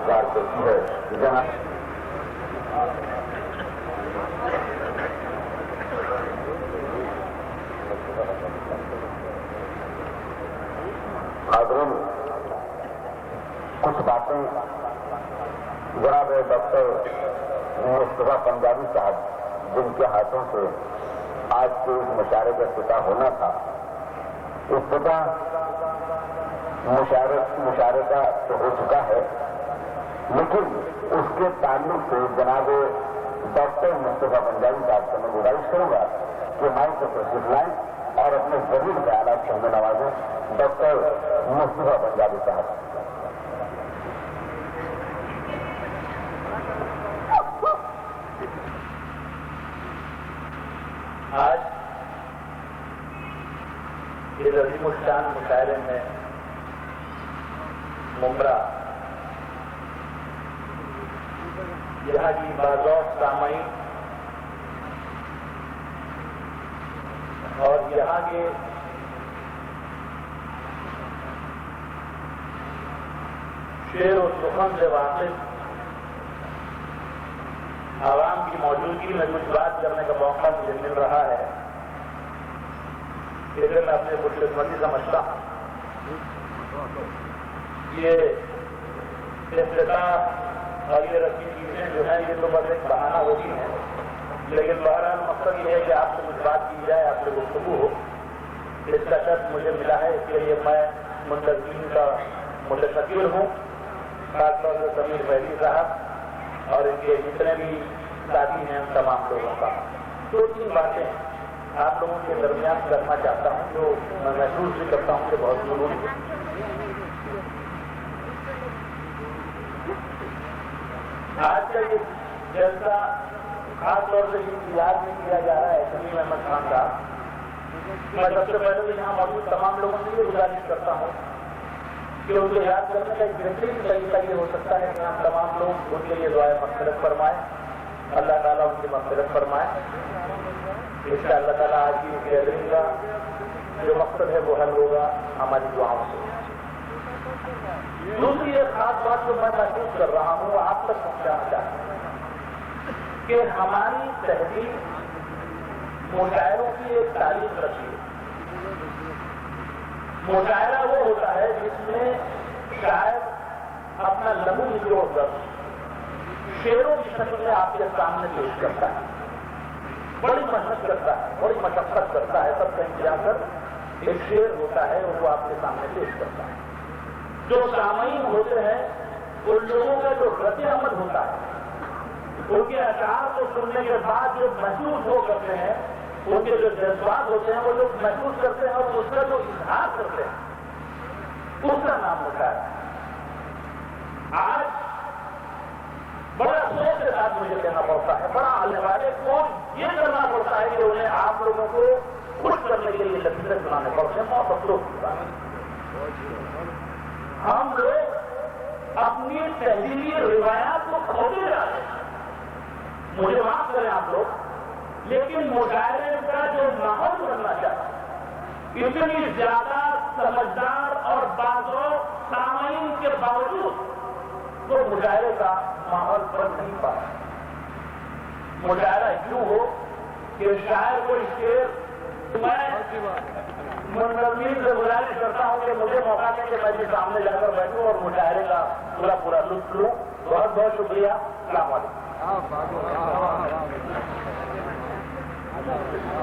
گزار کرتی ہے. جناب حاضرین، کچھ باتیں جناب ڈاکٹر مصطفیٰ پنجابی صاحب جن کے ہاتھوں سے آج کے اس مشاعرے کا افتتاح ہونا تھا، افتتاح مشاعرے کا تو ہو چکا ہے، لیکن اس کے تعلق سے جناب ڈاکٹر مصطفیٰ پنجابی صاحب سے میں گزارش کروں گا کہ مائک کو تشریف لائیں اور اپنے ضرور خیالات سے ہمیں نوازیں. ڈاکٹر مصطفیٰ پنجابی صاحب. آج یہ عظیم الشان مشاعرے میں ممبرا یہاں کی باذوق سامعین اور یہاں کے شعر و سخن سے واقف عوام کی موجودگی میں کچھ بات کرنے کا موقع مجھے مل رہا ہے، اس لیے میں اپنے خوش قسمتی سمجھتا ہوں. یہ افتتاح اور یہ رسمی چیزیں جو ہیں یہ تو بس ایک بہانہ ہوتی ہیں، لیکن بہرحال مقصد یہ ہے کہ آپ سے کچھ بات کی جائے، آپ سے گفتگو ہو. اس کا شرط مجھے ملا ہے، اس کے لیے میں منتظمین کا متشکر ہوں، خاص طور سے ضمیر فیضی صاحب اور ان کے جتنے بھی ساتھی ہیں ان تمام لوگوں کا. دو تین باتیں آپ لوگوں کے درمیان کرنا چاہتا ہوں جو میں محسوس بھی کرتا ہوں کہ بہت ضروری ہے. آج کا یہ جلسہ خاص طور سے یاد نہیں کیا جا رہا ہے سلیم احمد خان صاحب. میں سب سے پہلے تو یہاں موجود تمام لوگوں سے یہ گزارش کرتا ہوں کہ ان کو یاد کرنے کا ایک بہترین طریقہ یہ ہو سکتا ہے کہ ہم تمام لوگ ان کے لیے دعائیں مغفرت فرمائیں، اللہ تعالیٰ ان کی مغفرت فرمائے. اس سے اللہ تعالیٰ آج کی گیدرنگ کا جو مقصد ہے وہ حل ہوگا ہماری دعاؤں سے. دوسری ایک خاص بات جو میں محسوس کر رہا ہوں وہ آپ تک پہنچانا چاہتا ہوں کہ ہماری تحریر مشاعروں کی ایک تاریخ رکھی ہے. مشاعرہ وہ ہوتا ہے جس میں شاعر اپنا لہو نچوڑ کر شعروں کی شکل میں آپ کے سامنے پیش کرتا ہے. بڑی محنت کرتا ہے، بڑی مشقت کرتا ہے، سب کہیں جا کر ایک شعر ہوتا ہے وہ آپ کے سامنے پیش کرتا ہے. جو سامعین ہوتے ہیں ان لوگوں کا جو رد عمل ہوتا ہے، ان کے اشعار کو سننے کے بعد جو محسوس ہو کرتے ہیں، ان کے جو جذبات ہوتے ہیں وہ جو محسوس کرتے ہیں اور اس کا جو اظہار کرتے ہیں، اس کا نام مشاعرہ ہے. آج بڑا افسوس کے ساتھ مجھے کہنا پڑتا ہے، بڑا آنے والے کو یہ کرنا پڑتا ہے کہ انہیں آپ لوگوں کو خوش کرنے کے لیے لطیفے سنانے پڑتے ہیں. بہت افسوس ہوتا ہے. ہم لوگ اپنی تحریری روایات کو کھوتے جا رہے ہیں. مجھے معاف کریں آپ لوگ، لیکن مشاعرے کا جو ماحول بننا چاہیے، اتنی زیادہ سمجھدار اور باذوق سامعین کے باوجود وہ مشاعرے کا ماحول بن نہیں پا رہا. مشاعرہ یوں ہو کہ شاعر کو شعر، میں منتظمین سے گزارش کرتا ہوں کہ مجھے موقع دیں کہ میں بھی سامنے جا کر بیٹھوں اور مشاعرے کا پورا لطف لوں. بہت بہت شکریہ. السلام علیکم.